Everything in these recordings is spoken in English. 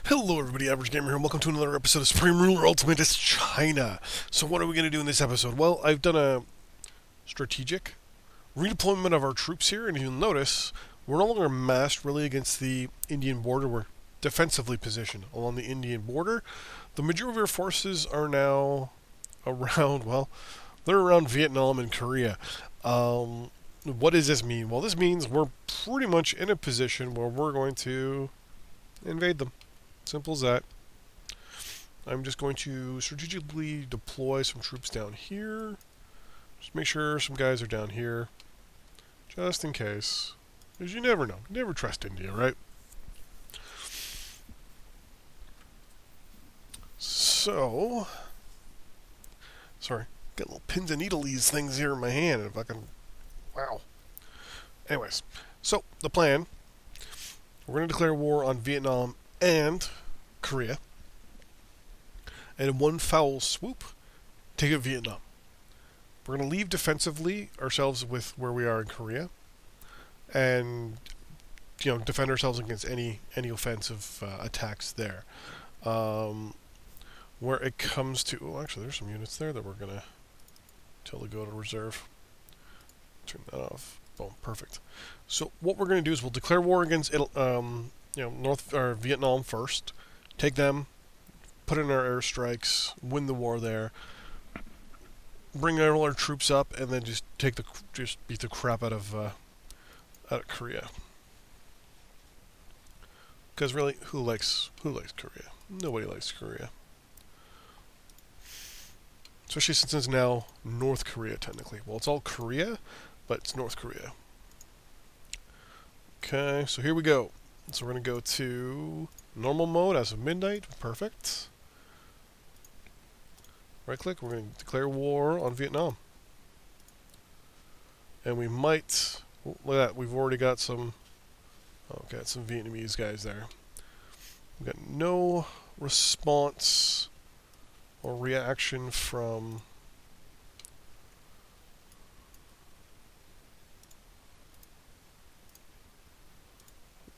Hello everybody, Average Gamer here, and welcome to another episode of Supreme Ruler Ultimate is China. So what are we going to do in this episode? Well, I've done a strategic redeployment of our troops here, and you'll notice we're no longer massed really against the Indian border. We're defensively positioned along the Indian border. The majority of our forces are now around, well, they're around Vietnam and Korea. What does this mean? Well, this means we're pretty much in a position where we're going to invade them. Simple as that. I'm just going to strategically deploy some troops down here. Just make sure some guys are down here. Just in case. Because you never know. Never trust India, right? So... Sorry. Got little pins and needles things here in my hand. And if I can... Wow. Anyways. So, the plan. We're going to declare war on Vietnam and Korea, and in one foul swoop, take out Vietnam. We're going to leave defensively ourselves with where we are in Korea, and defend ourselves against any offensive attacks there. Where it comes to, oh, actually, there's some units there that we're going to totally go to reserve. Turn that off. Boom, perfect. So what we're going to do is we'll declare war against Vietnam first, take them, put in our airstrikes, win the war there, bring all our troops up, and then just beat the crap out of Korea. Because really, who likes Korea? Nobody likes Korea. Especially since it's now North Korea technically. Well, it's all Korea, but it's North Korea. Okay, so here we go. So we're going to go to normal mode as of midnight. Perfect. Right click, we're going to declare war on Vietnam. And we might, look at that, we've already got some Vietnamese guys there. We've got no response or reaction from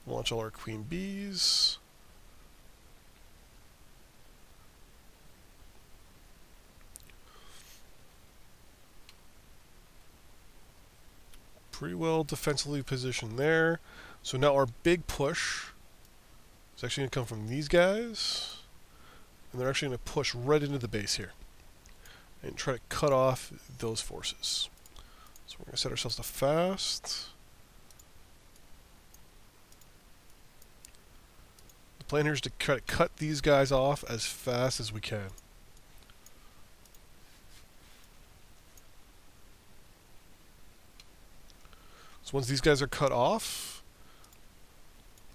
launch all our queen bees. Pretty well defensively positioned there. So now our big push is actually going to come from these guys. And they're actually going to push right into the base here. And try to cut off those forces. So we're going to set ourselves to fast. The plan here is to try to cut these guys off as fast as we can. So once these guys are cut off,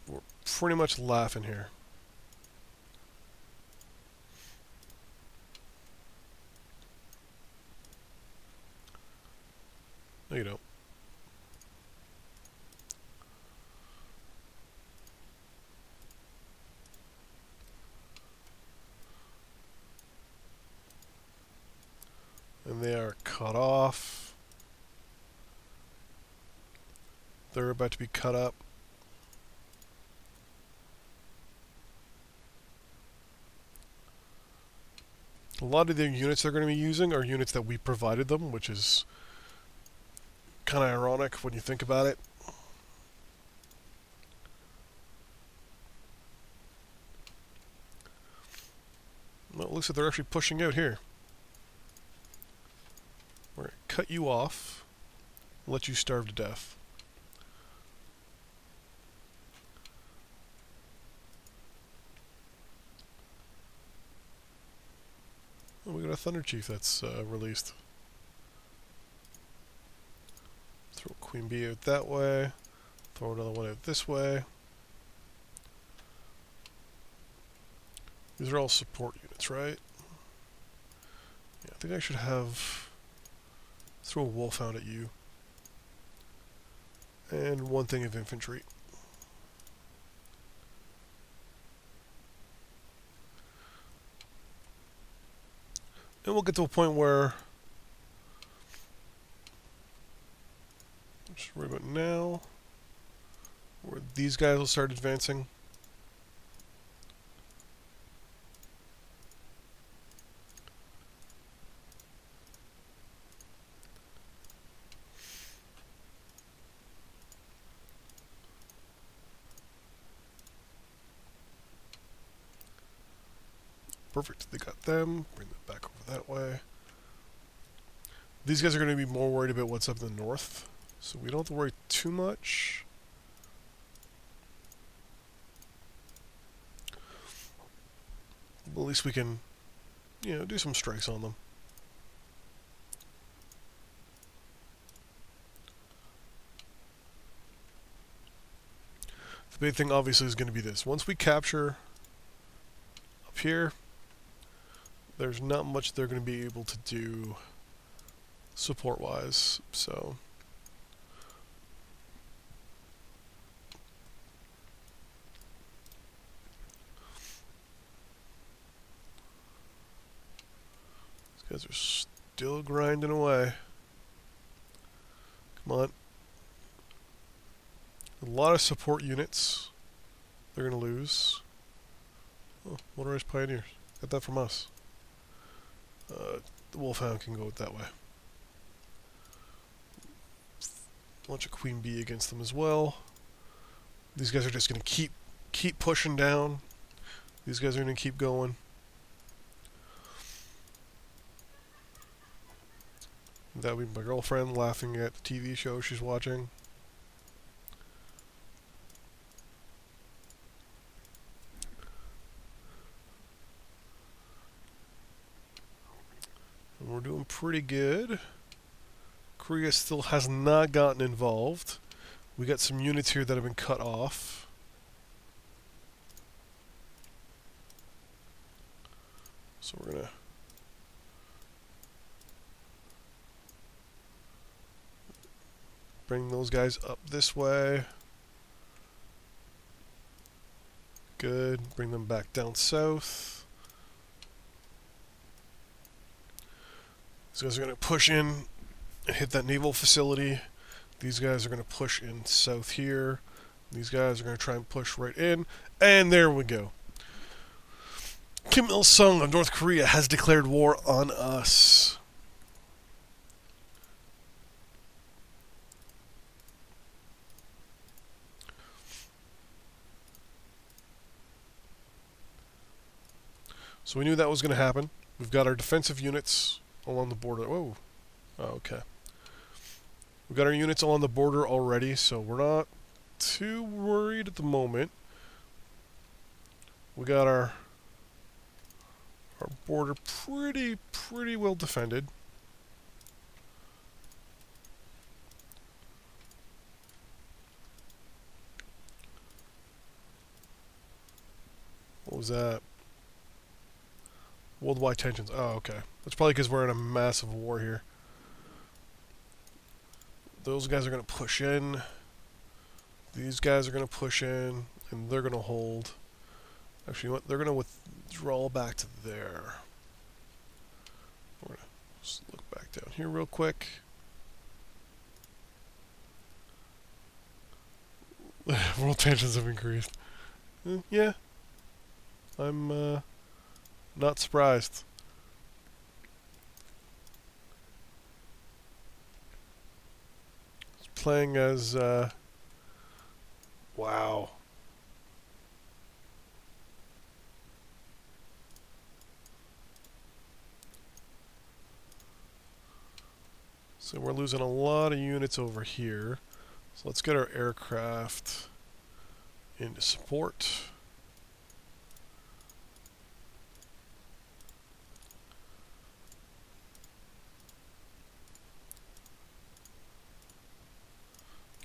we're pretty much laughing here. No, you don't. And they are cut off. They're about to be cut up. A lot of the units they're going to be using are units that we provided them, which is kind of ironic when you think about it. Well, it looks like they're actually pushing out here. We're going to cut you off, let you starve to death. Oh, we got a Thunder Chief that's released. Throw Queen Bee out that way. Throw another one out this way. These are all support units, right? Yeah, I think I should have... Throw a Wolfhound at you. And one thing of infantry. And we'll get to a point where... Just worry about now. Where these guys will start advancing. Perfect. They got them. Bring them back over that way. These guys are going to be more worried about what's up in the north, so we don't have to worry too much. But at least we can, do some strikes on them. The big thing, obviously, is going to be this. Once we capture up here, there's not much they're going to be able to do support-wise, so... These guys are still grinding away. Come on. A lot of support units they're going to lose. Oh, motorized pioneers. Got that from us. The Wolfhound can go that way. Launch a Queen Bee against them as well. These guys are just going to keep pushing down. These guys are going to keep going. That would be my girlfriend laughing at the TV show she's watching. And we're doing pretty good. Korea still has not gotten involved. We got some units here that have been cut off. So we're gonna bring those guys up this way. Good. Bring them back down south. These guys are gonna push in and hit that naval facility. These guys are going to push in south here. These guys are going to try and push right in. And there we go. Kim Il-sung of North Korea has declared war on us. So we knew that was going to happen. We've got our defensive units along the border. Whoa. Oh, okay. We've got our units along the border already, so we're not too worried at the moment. We got our border pretty well defended. What was that? Worldwide tensions. Oh, okay. That's probably because we're in a massive war here. Those guys are going to push in. These guys are going to push in. And they're going to hold. Actually, you know what? They're going to withdraw back to there. We're going to just look back down here real quick. World tensions have increased. Yeah. I'm not surprised. It's playing as wow. So we're losing a lot of units over here. So let's get our aircraft into support.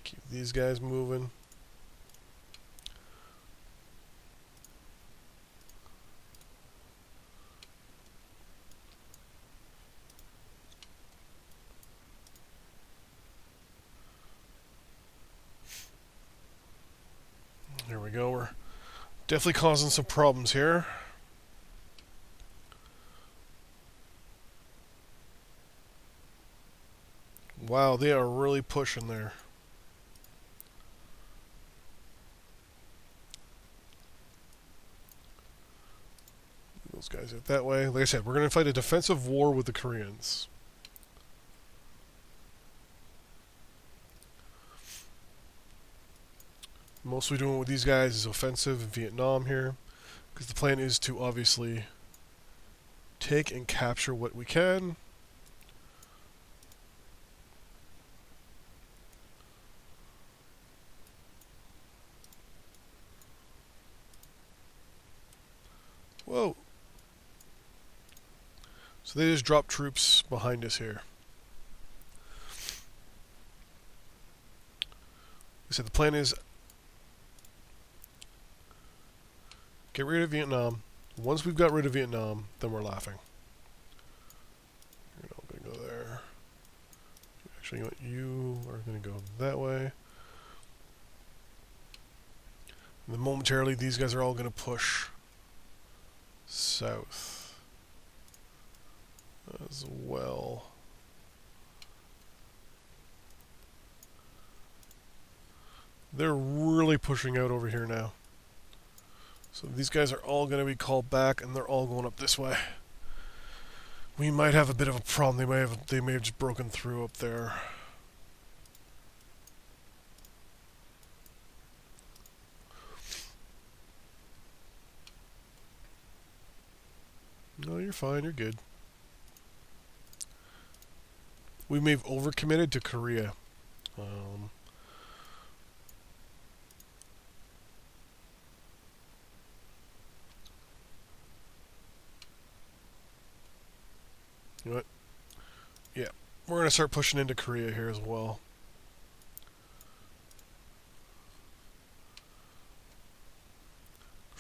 Keep these guys moving. There we go. We're definitely causing some problems here. Wow, they are really pushing there. Those guys out that way. Like I said, we're going to fight a defensive war with the Koreans. Mostly doing with these guys is offensive in Vietnam here, because the plan is to obviously take and capture what we can. Whoa. So they just dropped troops behind us here. I said the plan is get rid of Vietnam. Once we've got rid of Vietnam, then we're laughing. You're not going to go there. Actually, you are going to go that way. And then momentarily, these guys are all going to push south as well. They're really pushing out over here now. So these guys are all going to be called back, and they're all going up this way. We might have a bit of a problem. They may have just broken through up there. No, you're fine. You're good. We may have overcommitted to Korea. You know what? Yeah, we're going to start pushing into Korea here as well.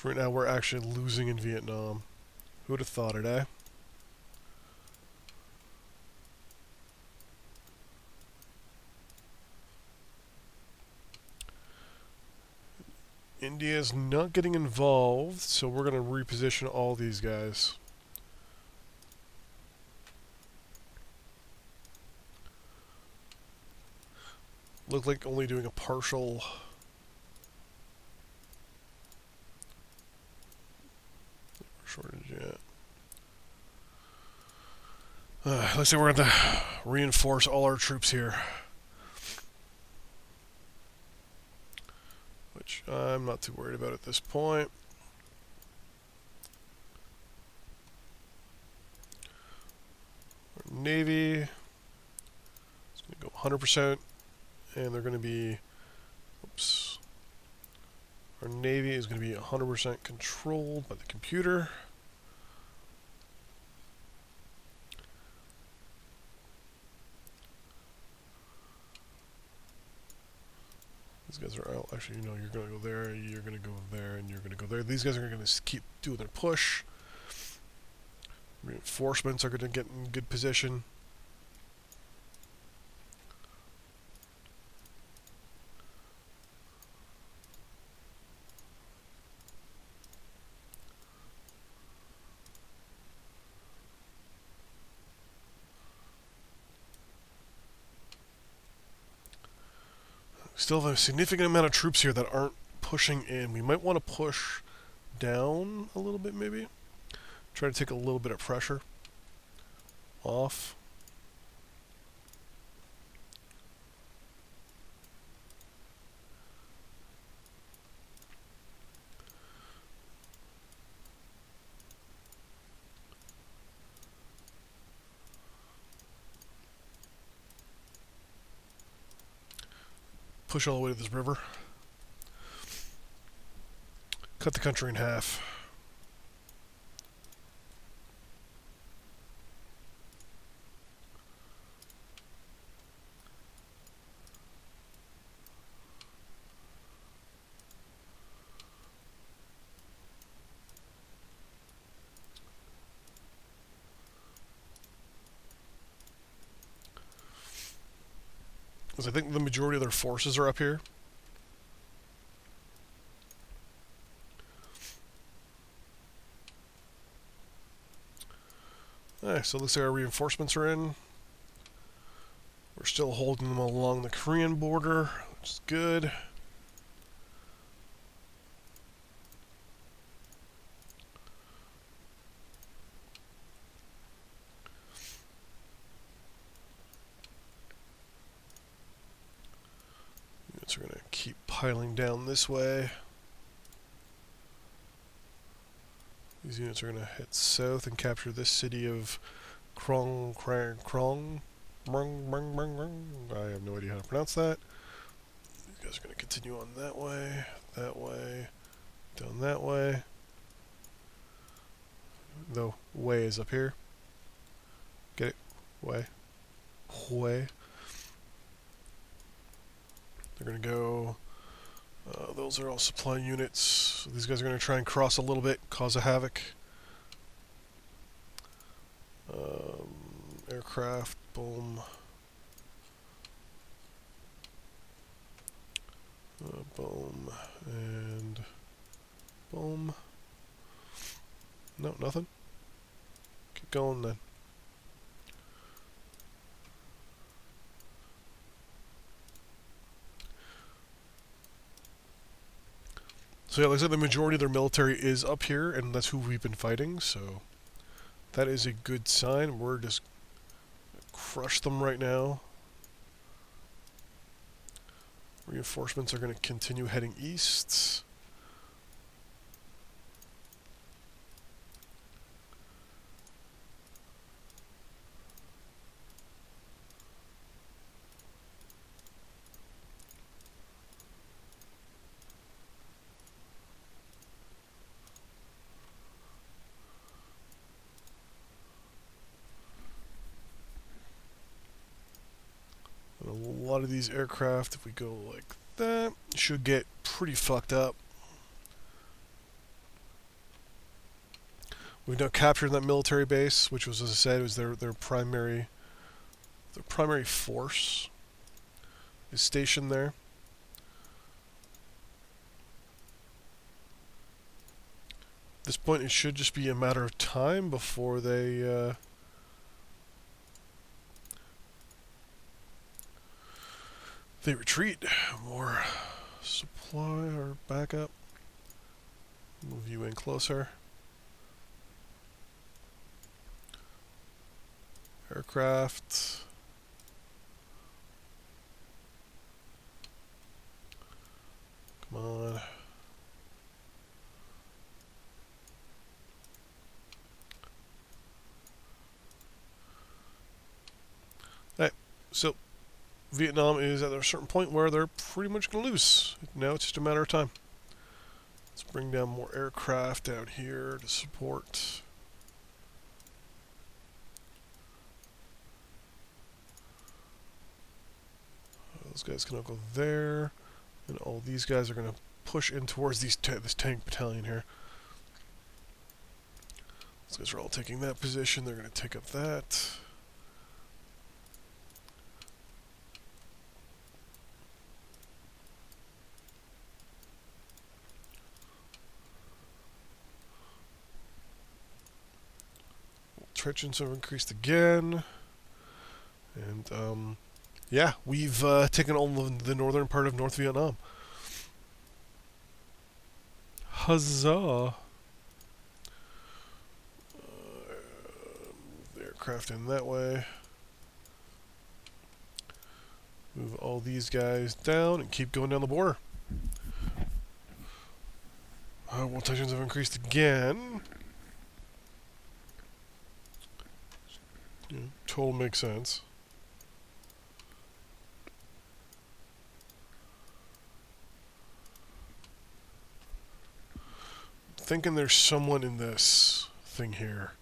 Right now, we're actually losing in Vietnam. Who would have thought it, eh? India's not getting involved, so we're going to reposition all these guys. Look like only doing a partial shortage yet. Let's say we're going to reinforce all our troops here. Which I'm not too worried about at this point. Our Navy is going to go 100%, and they're going to be, oops, our Navy is going to be 100% controlled by the computer. These guys are out. Actually, you know, you're going to go there, you're going to go there, and you're going to go there. These guys are going to keep doing their push. Reinforcements are going to get in good position. Still have a significant amount of troops here that aren't pushing in. We might want to push down a little bit, maybe. Try to take a little bit of pressure off. Push all the way to this river. Cut the country in half. Because I think the majority of their forces are up here. Alright, so it looks like our reinforcements are in. We're still holding them along the Korean border, which is good. Units are going to keep piling down this way. These units are going to head south and capture this city of Krong. I have no idea how to pronounce that. These guys are going to continue on that way, down that way. The way is up here. Get it? Way. Way. They're going to go... those are all supply units. So these guys are going to try and cross a little bit, cause a havoc. Aircraft, boom. Boom. And... boom. No, nothing. Keep going then. So yeah, like I said, the majority of their military is up here, and that's who we've been fighting, so that is a good sign. We're just crush them right now. Reinforcements are going to continue heading east. And a lot of these aircraft, if we go like that, should get pretty fucked up. We've now captured that military base, which was, as I said, was their primary force is stationed there. At this point, it should just be a matter of time before they retreat. More supply or backup. Move you in closer. Aircraft. Come on. Alright, so Vietnam is at a certain point where they're pretty much going to lose. Now it's just a matter of time. Let's bring down more aircraft down here to support. Those guys can all go there. And all these guys are going to push in towards this tank battalion here. Those guys are all taking that position. They're going to take up that. Trenches have increased again. And, yeah, we've taken all the northern part of North Vietnam. Huzzah! The aircraft in that way. Move all these guys down and keep going down the border. Well, tensions have increased again. Yeah, total makes sense. Thinking there's someone in this thing here.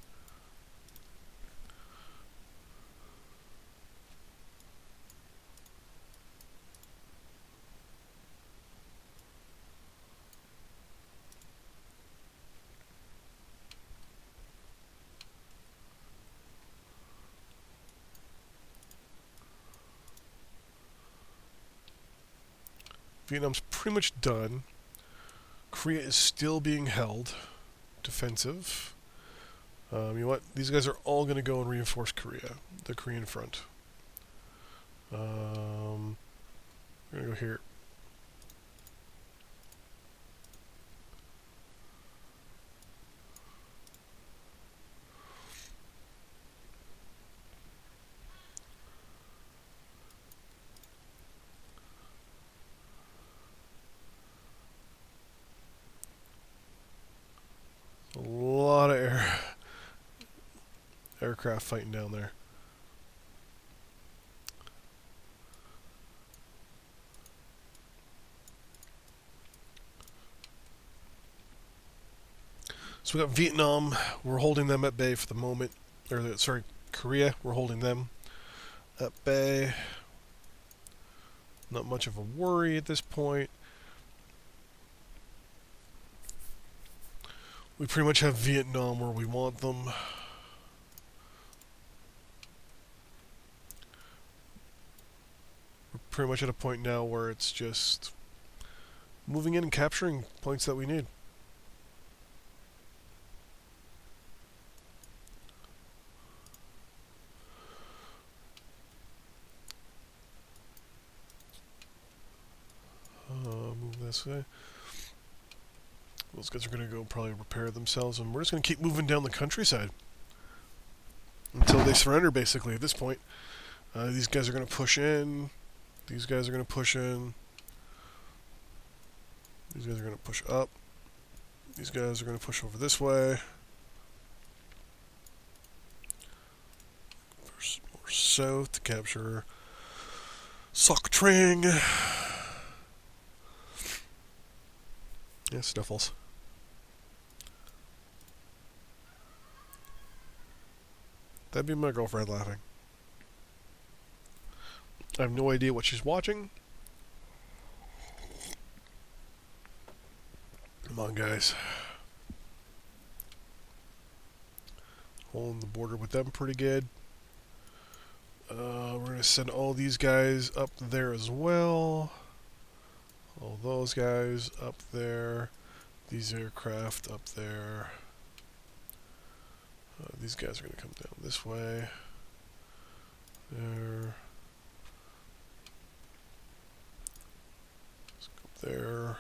Vietnam's pretty much done. Korea is still being held. Defensive. You know what? These guys are all going to go and reinforce Korea. The Korean front. We're going to go here. A aircraft fighting down there. So we got Vietnam. We're holding them at bay for the moment. Or, sorry, Korea. We're holding them at bay. Not much of a worry at this point. We pretty much have Vietnam where we want them. We're pretty much at a point now where it's just moving in and capturing points that we need. Move this way. Those guys are going to go probably repair themselves, and we're just going to keep moving down the countryside until they surrender, basically, at this point. These guys are going to push in. These guys are going to push in. These guys are going to push up. These guys are going to push over this way. More south to capture Sok Trang. Yeah, sniffles. That'd be my girlfriend laughing. I have no idea what she's watching. Come on, guys. Holding the border with them pretty good. We're going to send all these guys up there as well. All those guys up there. These aircraft up there. These guys are going to come down this way. There. Let's go up there.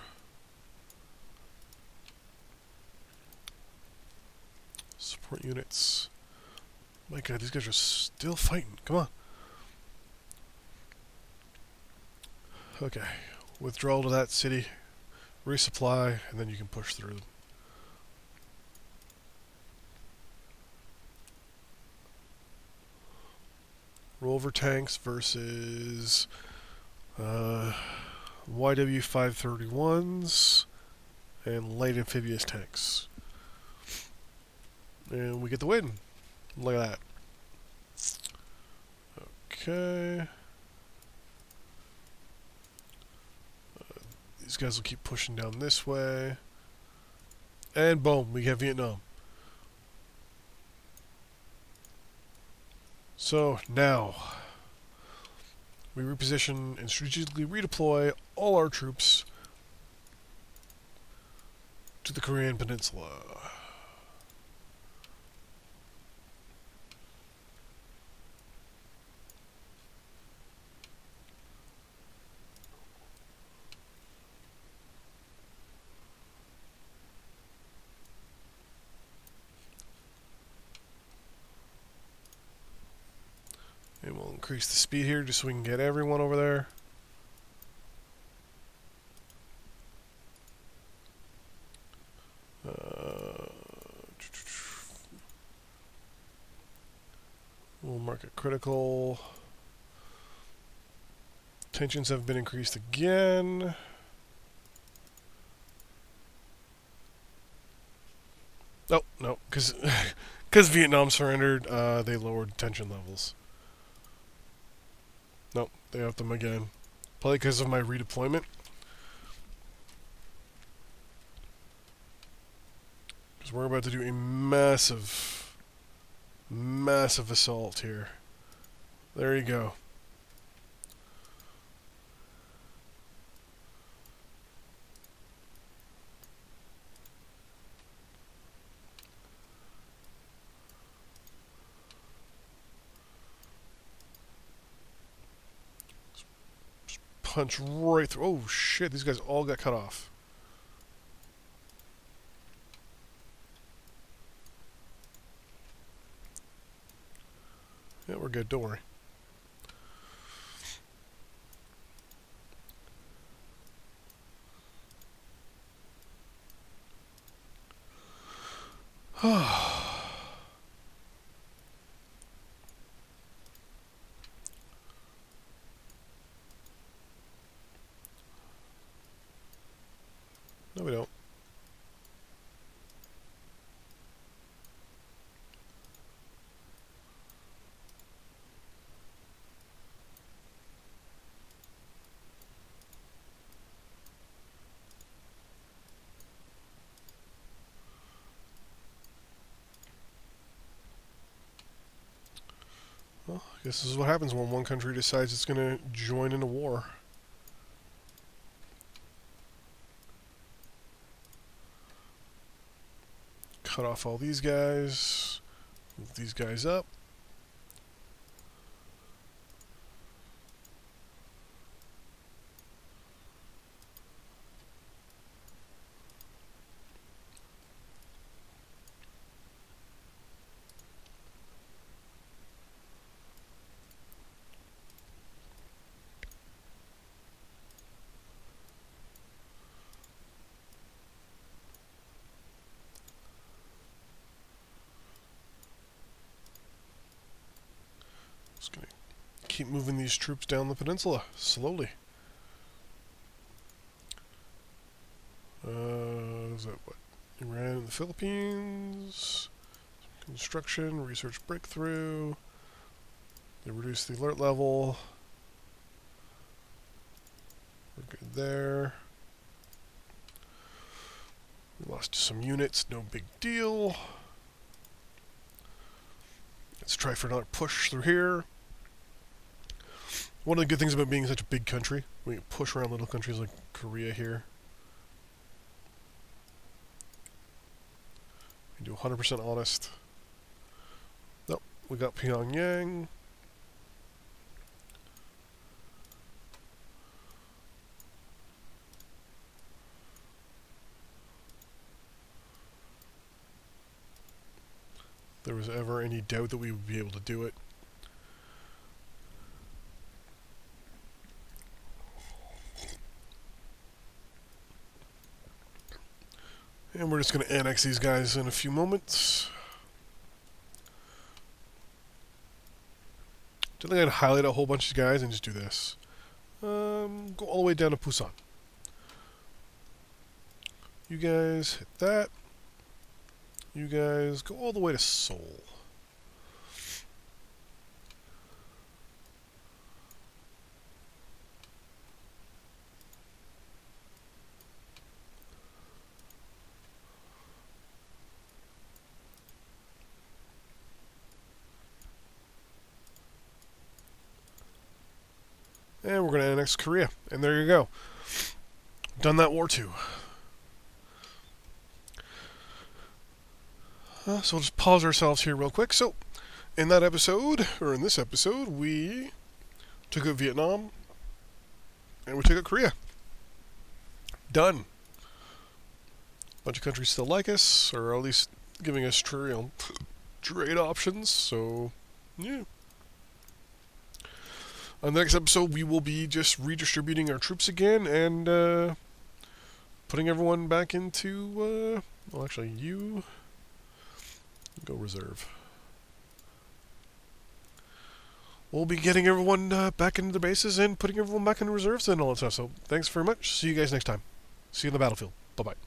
Support units. My God, these guys are still fighting. Come on. Okay. Withdrawal to that city. Resupply, and then you can push through. Rover tanks versus YW531s and light amphibious tanks. And we get the win. Look at that. Okay. These guys will keep pushing down this way. And boom, we have Vietnam. So now, we reposition and strategically redeploy all our troops to the Korean Peninsula. And we'll increase the speed here just so we can get everyone over there. We'll mark it critical. Tensions have been increased again. Oh, no, because Vietnam surrendered, they lowered tension levels. Nope, they upped them again. Probably because of my redeployment. Because we're about to do a massive assault here. There you go. Punch right through. Oh shit, these guys all got cut off. Yeah, we're good, don't worry. Well, I guess this is what happens when one country decides it's going to join in a war. Cut off all these guys. Move these guys up. Just gonna keep moving these troops down the peninsula slowly. Is that what? Iran and the Philippines. Construction, research breakthrough. They reduced the alert level. We're good there. We lost some units, no big deal. Let's try for another push through here. One of the good things about being such a big country, we can push around little countries like Korea here. We do 100% honest. Nope, we got Pyongyang. If there was ever any doubt that we would be able to do it. And we're just going to annex these guys in a few moments. Do you think I'd highlight a whole bunch of guys and just do this? Go all the way down to Busan. You guys hit that. You guys go all the way to Seoul. And we're going to annex Korea. And there you go. Done that war too. So we'll just pause ourselves here real quick. So, in that episode, or in this episode, we took out Vietnam, and we took out Korea. Done. A bunch of countries still like us, or at least giving us trade options, so, yeah. On the next episode, we will be just redistributing our troops again, and putting everyone back into, well, actually, you go reserve. We'll be getting everyone back into the bases and putting everyone back in reserves and all that stuff. So thanks very much. See you guys next time. See you in the battlefield. Bye-bye.